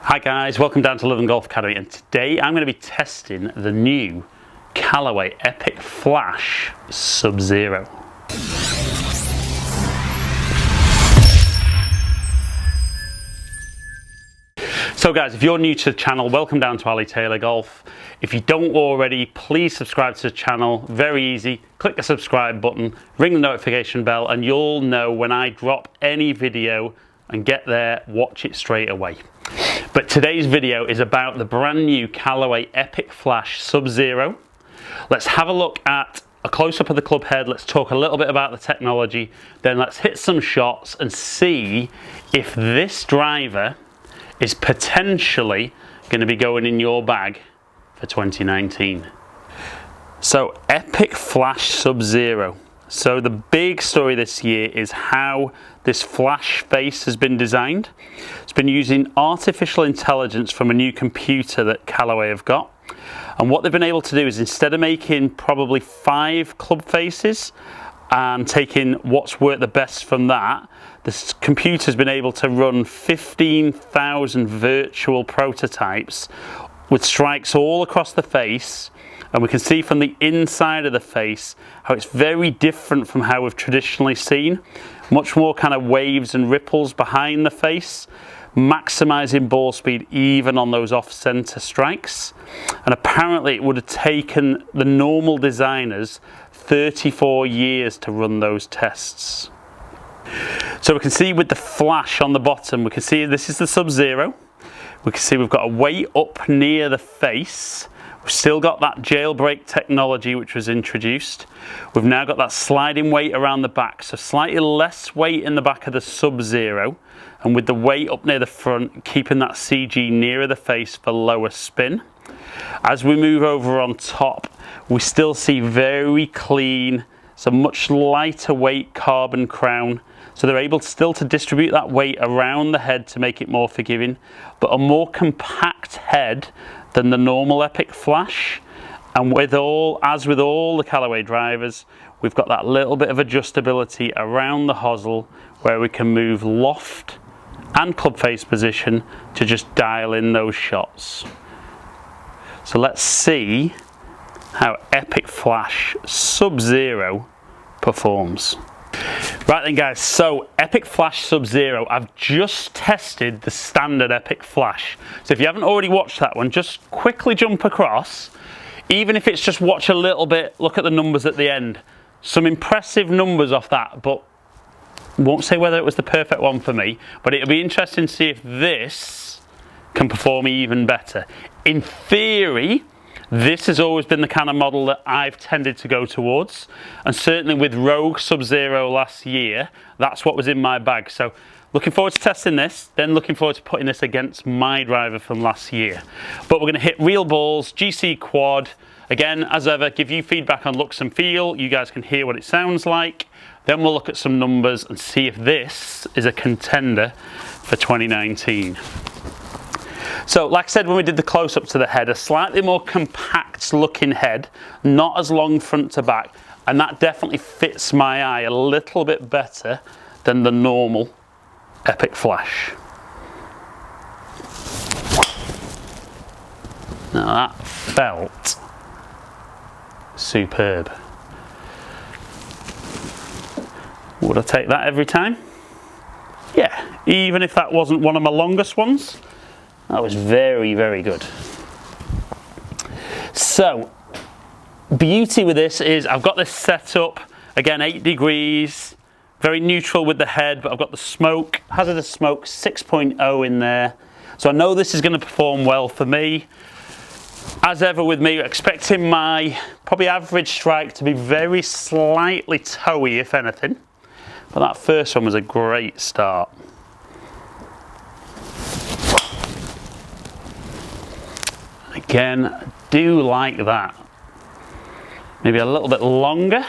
Hi guys, welcome down to Love & Golf Academy, and today I'm going to be testing the new Callaway Epic Flash Sub-Zero. So guys, if you're new to the channel, welcome down to Ali Taylor Golf. If you don't already, please subscribe to the channel. Very easy. Click the subscribe button, ring the notification bell, and you'll know when I drop any video, and get there, watch it straight away. But today's video is about the brand new Callaway Epic Flash Sub-Zero. Let's have a look at a close-up of the club head. Let's talk a little bit about the technology. Then let's hit some shots and see if this driver is potentially going to be going in your bag for 2019. So Epic Flash Sub-Zero. So the big story this year is how this flash face has been designed. It's been using artificial intelligence from a new computer that Callaway have got. And what they've been able to do is, instead of making probably 5 club faces and taking what's worked the best from that, this computer's been able to run 15,000 virtual prototypes with strikes all across the face. And we can see from the inside of the face how it's very different from how we've traditionally seen. Much more kind of waves and ripples behind the face, maximizing ball speed even on those off-center strikes. And apparently it would have taken the normal designers 34 years to run those tests. So we can see with the flash on the bottom, we can see this is the Sub-Zero. We can see we've got a weight up near the face. We've still got that jailbreak technology which was introduced. We've now got that sliding weight around the back, so slightly less weight in the back of the Sub-Zero, and with the weight up near the front, keeping that CG nearer the face for lower spin. As we move over on top, we still see very clean, so much lighter weight carbon crown. So they're able still to distribute that weight around the head to make it more forgiving, but a more compact head than the normal Epic Flash. And as with all the Callaway drivers, we've got that little bit of adjustability around the hosel where we can move loft and club face position to just dial in those shots. So let's see how Epic Flash Sub-Zero performs. Right then guys, so Epic Flash Sub-Zero, I've just tested the standard Epic Flash. So if you haven't already watched that one, just quickly jump across. Even if it's just watch a little bit, look at the numbers at the end. Some impressive numbers off that, but won't say whether it was the perfect one for me, but it'll be interesting to see if this can perform even better. In theory, this has always been the kind of model that I've tended to go towards, and certainly with Rogue Sub-Zero last year, that's what was in my bag. So looking forward to testing this, then looking forward to putting this against my driver from last year. But we're going to hit real balls, GC quad. Again, as ever, give you feedback on looks and feel. You guys can hear what it sounds like. Then we'll look at some numbers and see if this is a contender for 2019. So like I said when we did the close-up to the head, a slightly more compact looking head, not as long front to back, and that definitely fits my eye a little bit better than the normal Epic Flash. Now that felt superb. Would I take that every time? Yeah, even if that wasn't one of my longest ones. That was very, very good. So, beauty with this is I've got this set up, again 8 degrees, very neutral with the head, but I've got the smoke, hazardous smoke 6.0 in there. So I know this is going to perform well for me. As ever with me, expecting my probably average strike to be very slightly toey if anything. But that first one was a great start. Again, I do like that. Maybe a little bit longer.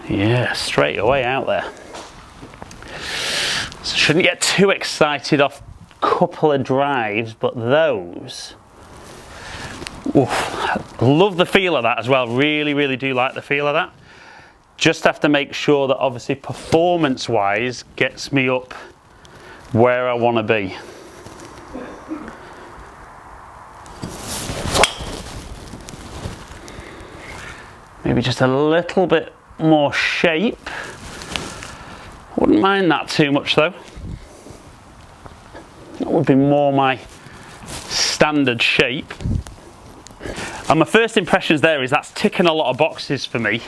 Yeah, straight away out there. So shouldn't get too excited off a couple of drives, but those. Oof, love the feel of that as well. Really, really do like the feel of that. Just have to make sure that obviously performance-wise gets me up where I want to be. Maybe just a little bit more shape. Wouldn't mind that too much though. That would be more my standard shape. And my first impressions there is that's ticking a lot of boxes for me.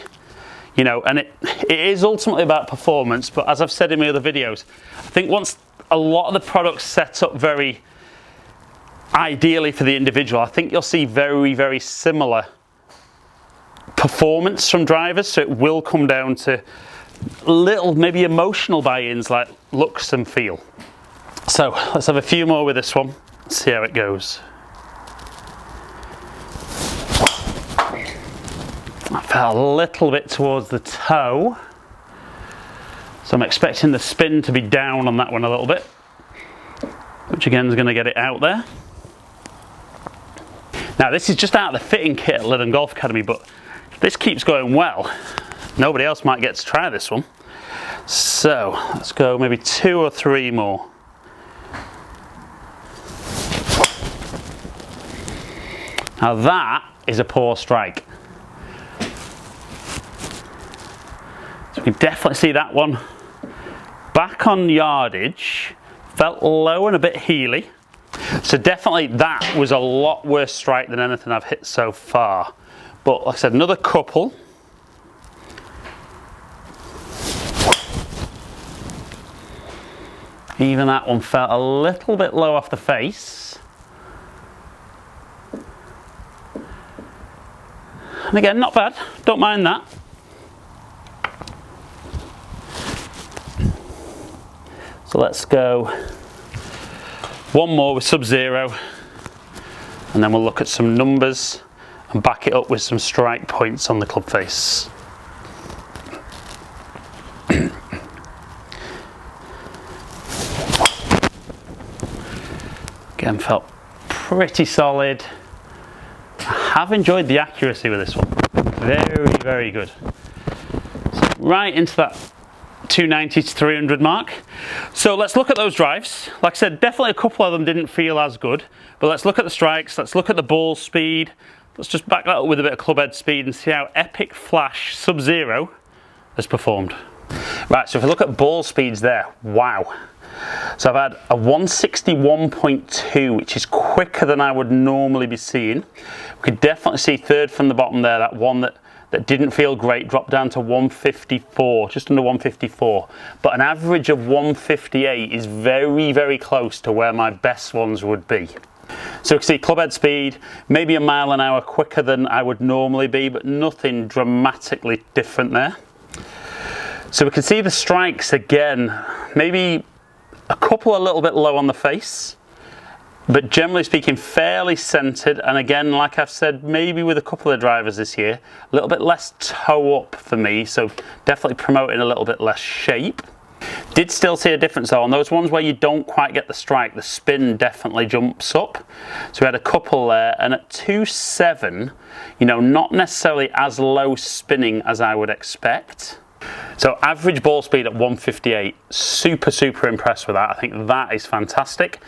You know, and it is ultimately about performance, but as I've said in my other videos, I think once a lot of the products set up very ideally for the individual, I think you'll see very, very similar performance from drivers. So it will come down to little, maybe emotional buy-ins like looks and feel. So let's have a few more with this one, see how it goes. I felt a little bit towards the toe, so I'm expecting the spin to be down on that one a little bit, which again is going to get it out there. Now this is just out of the fitting kit at Lytham Golf Academy, but if this keeps going well, nobody else might get to try this one. So let's go maybe 2 or 3 more. Now that is a poor strike. So we can definitely see that one back on yardage, felt low and a bit heely. So definitely that was a lot worse strike than anything I've hit so far. But like I said, another couple. Even that one felt a little bit low off the face. And again, not bad, don't mind that. So let's go one more with Sub-Zero, and then we'll look at some numbers and back it up with some strike points on the club face. Again, felt pretty solid. I have enjoyed the accuracy with this one. Very, very good. So right into that 290 to 300 mark. So let's look at those drives. Like I said, definitely a couple of them didn't feel as good, but let's look at the strikes, let's look at the ball speed. Let's just back that up with a bit of club head speed and see how Epic Flash Sub-Zero has performed. Right, so if we look at ball speeds there, wow. So I've had a 161.2, which is quicker than I would normally be seeing. We could definitely see third from the bottom there, that one that didn't feel great, dropped down to 154, just under 154. But an average of 158 is very, very close to where my best ones would be. So you can see club head speed, maybe a mile an hour quicker than I would normally be, but nothing dramatically different there. So we can see the strikes again, maybe a couple a little bit low on the face, but generally speaking fairly centered. And again, like I've said, maybe with a couple of drivers this year, a little bit less toe up for me, so definitely promoting a little bit less shape. Did still see a difference though on those ones where you don't quite get the strike, the spin definitely jumps up. So we had a couple there, and at 2.7, you know, not necessarily as low spinning as I would expect. So average ball speed at 158, super impressed with that. I think that is fantastic.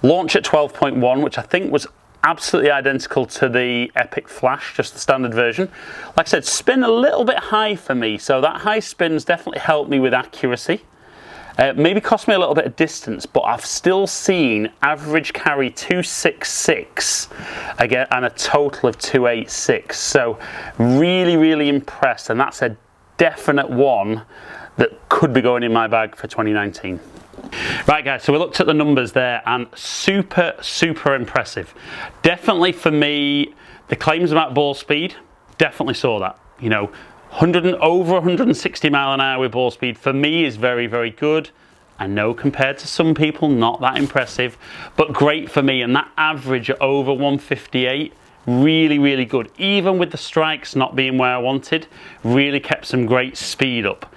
Launch at 12.1, which I think was absolutely identical to the Epic Flash, just the standard version. Like I said, spin a little bit high for me, so that high spin's definitely helped me with accuracy. Maybe cost me a little bit of distance, but I've still seen average carry 266 again, and a total of 286. So really impressed, and that's a definite one that could be going in my bag for 2019. Right guys, so we looked at the numbers there, and super impressive. Definitely for me, the claims about ball speed, definitely saw that. You know, over 160 mile an hour with ball speed for me is very good. I know compared to some people, not that impressive, but great for me. And that average at over 158, really good. Even with the strikes not being where I wanted, really kept some great speed up.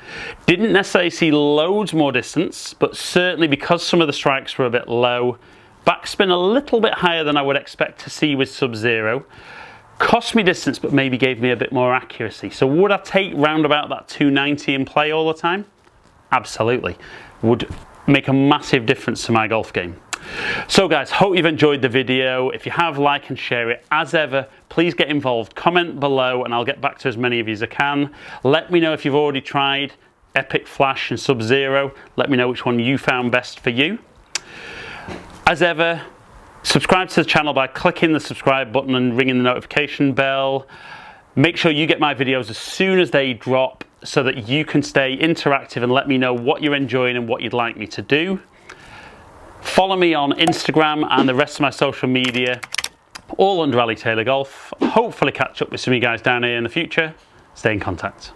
Didn't necessarily see loads more distance, but certainly because some of the strikes were a bit low, backspin a little bit higher than I would expect to see with Sub-Zero. Cost me distance, but maybe gave me a bit more accuracy. So would I take round about that 290 in play all the time? Absolutely. Would make a massive difference to my golf game. So guys, hope you've enjoyed the video. If you have, like and share it. As ever, please get involved, comment below and I'll get back to as many of you as I can. Let me know if you've already tried Epic Flash and Sub-Zero. Let me know which one you found best for you. As ever, subscribe to the channel by clicking the subscribe button and ringing the notification bell. Make sure you get my videos as soon as they drop so that you can stay interactive and let me know what you're enjoying and what you'd like me to do. Follow me on Instagram and the rest of my social media, all under Ali Taylor Golf. Hopefully catch up with some of you guys down here in the future. Stay in contact.